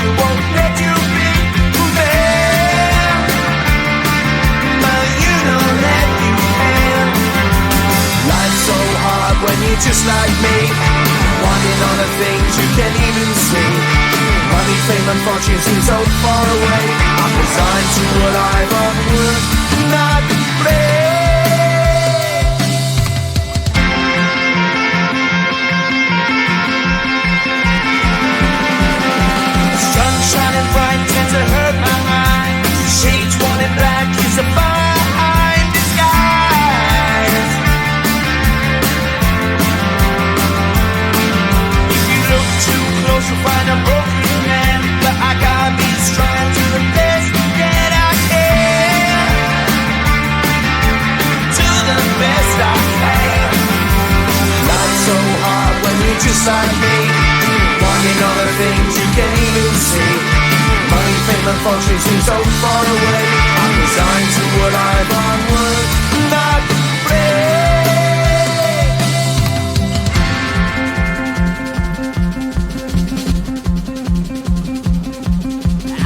you won't let you be fair. But you know that you can. Life's so hard when you're just like me, wanting all the things you can't even see. Money, fame and fortune seem so far away. I'm resigned to what I've unworked, not play. Sun shining bright tends to hurt my mind. Shades worn in black is a fine disguise. If you look too close you'll find a broken man, but I gotta be strong to the best that I can. To the best I can. Life's so hard when you're just like me, wanting all the things you can't even see. Money, fame and fortune seem so far away. I'm resigned to what I've unworked, not afraid.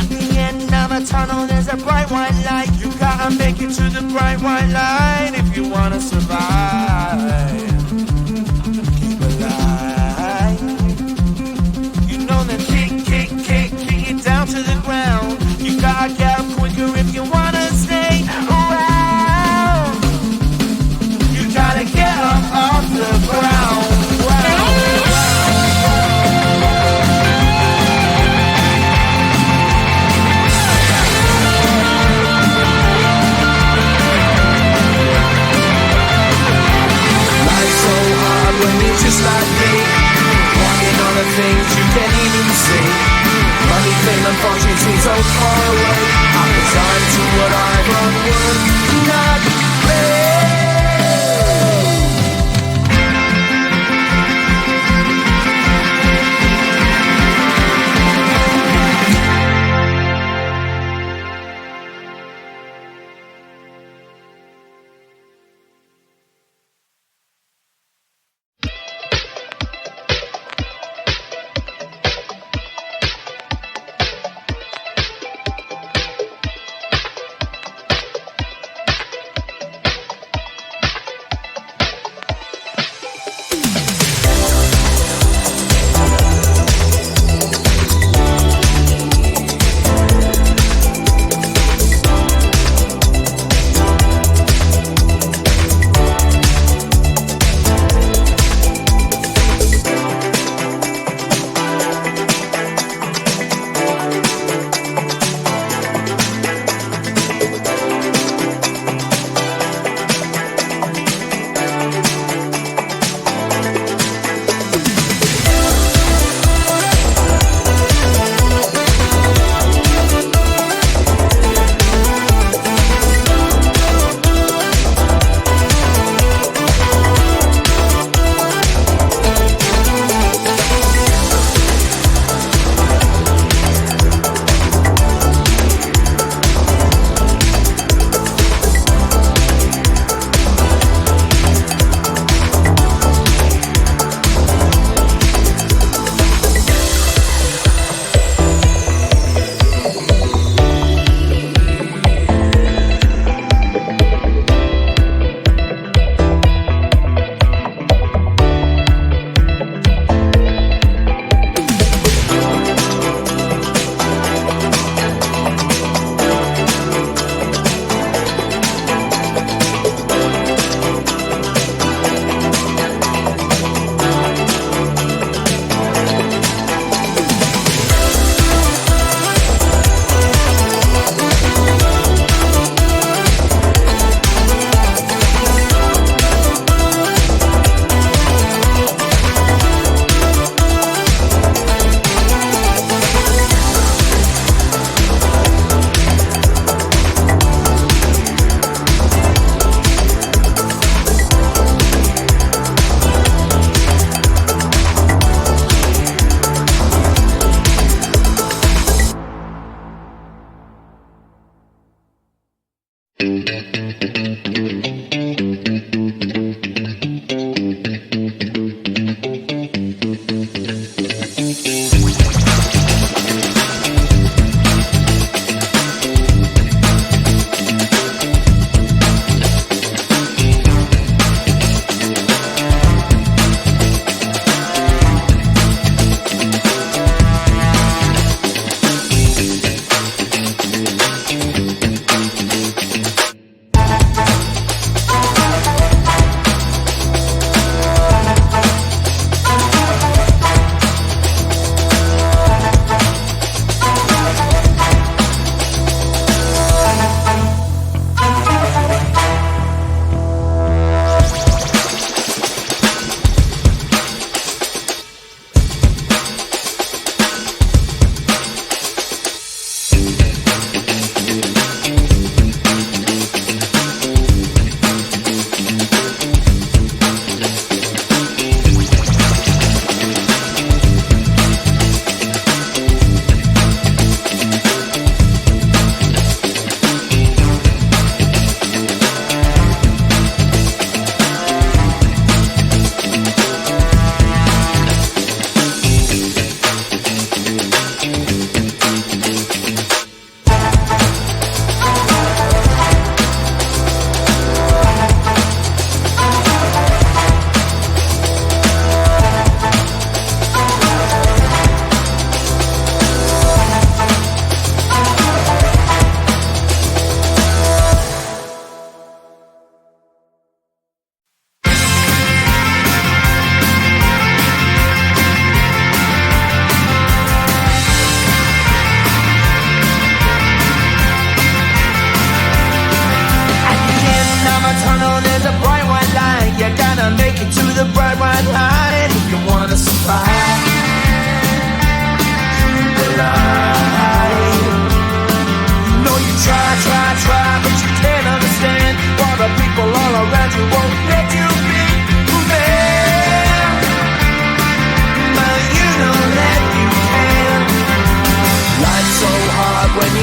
At the end of a tunnel there's a bright white light. You gotta make it to the bright white light if you wanna survive. Keep alive. You know that kick it down to the ground. You gotta get up quicker if you wanna stay around. You gotta get up off the ground. Life's so hard when you're just like me, wanting all the things you can't even see. Money, fame and fortune seem so far away. I'm resigned to what I've unworked, not play.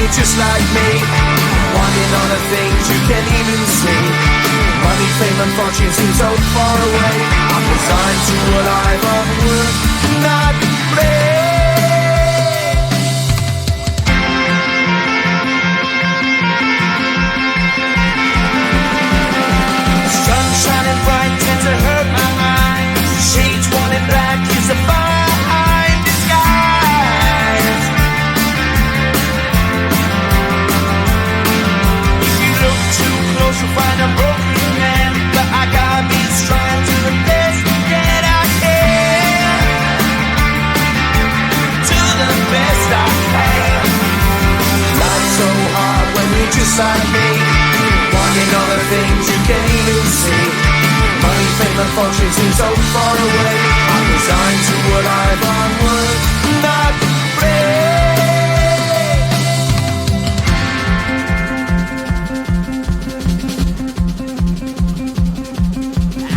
you're just like me, wanting all the things you can't even see. Money, fame and fortune seem so far away. I'm resigned to what I've unworked, not play. Sun shining bright tends to hurt my mind. Shades worn in black is a fine disguise. If you look too close you'll find a broken man, but I gotta be strong to the best that I can. To the best I can. Life's so hard when you're just like me, wanting all the things you can't even see. Money, fame and fortune seem so far away. I'm resigned to what I've unworked, not afraid.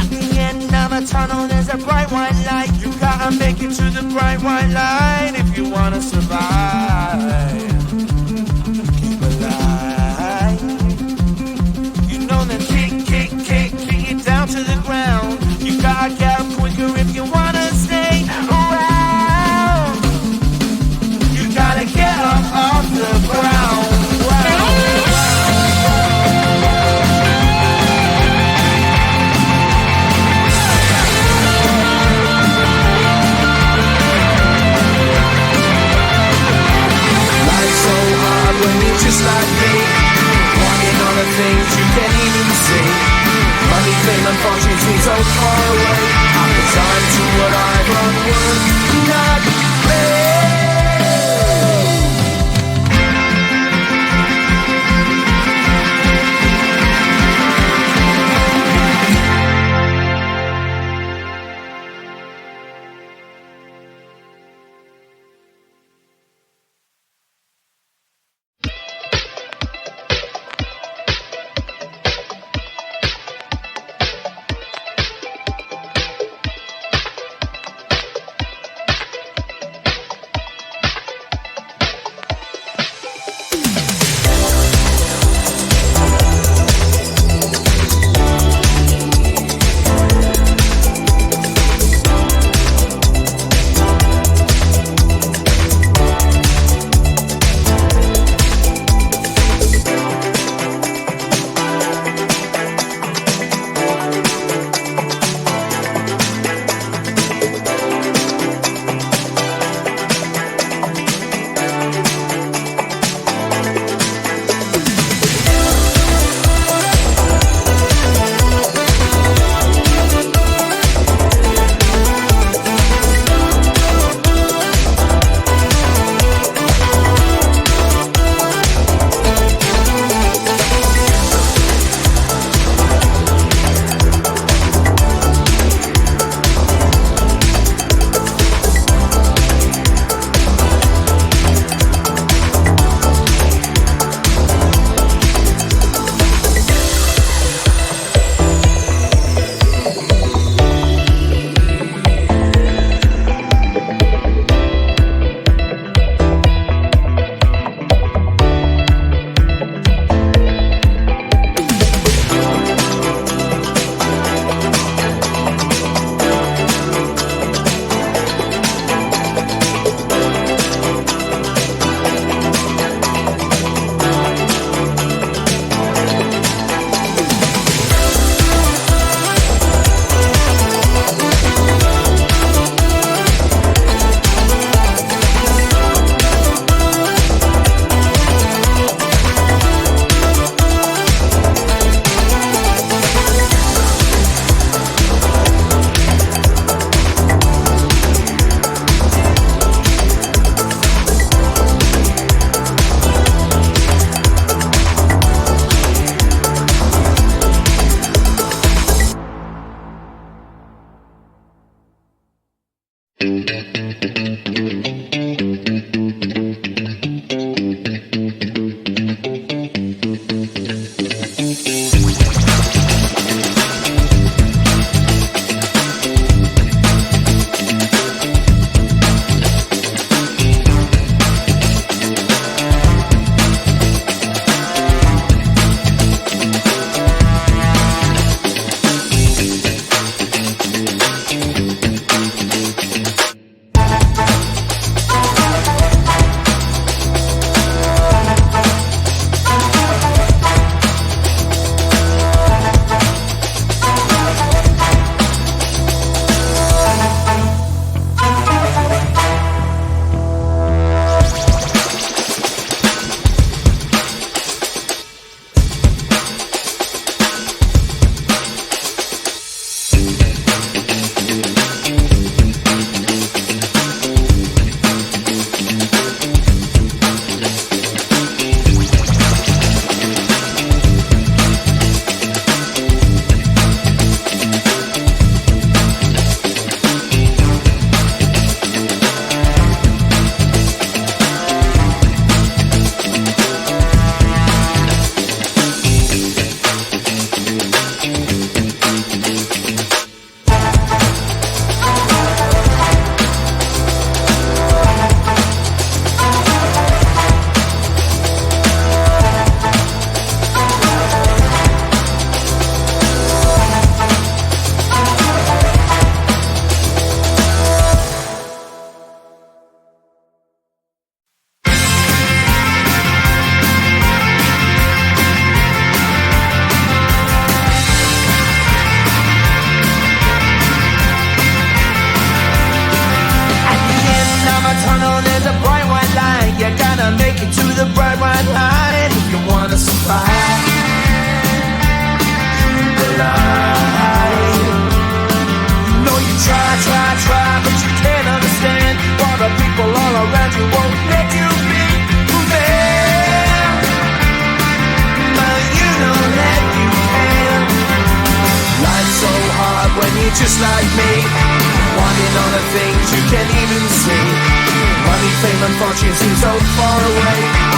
At the end of a tunnel there's a bright white light. You gotta make it to the bright white light if you wanna survive. Keep alive. You know that kick it down to the ground. You gotta get up quicker if you wanna stay around. You gotta get up off the ground. Life's so hard when you're just like me, wanting all the things you can't even see. Money, fame and fortune seem so far away. I'm resigned to what I've unworked, not afraid. it to the bright white line if you wanna survive. Keep alive. No, you try, but you can't understand why the people all around you won't let you be who they are. But you know that you can. Life's so hard when you're just like me, wanting all the things you can't even see. Money, fame, and fortune seem so far away.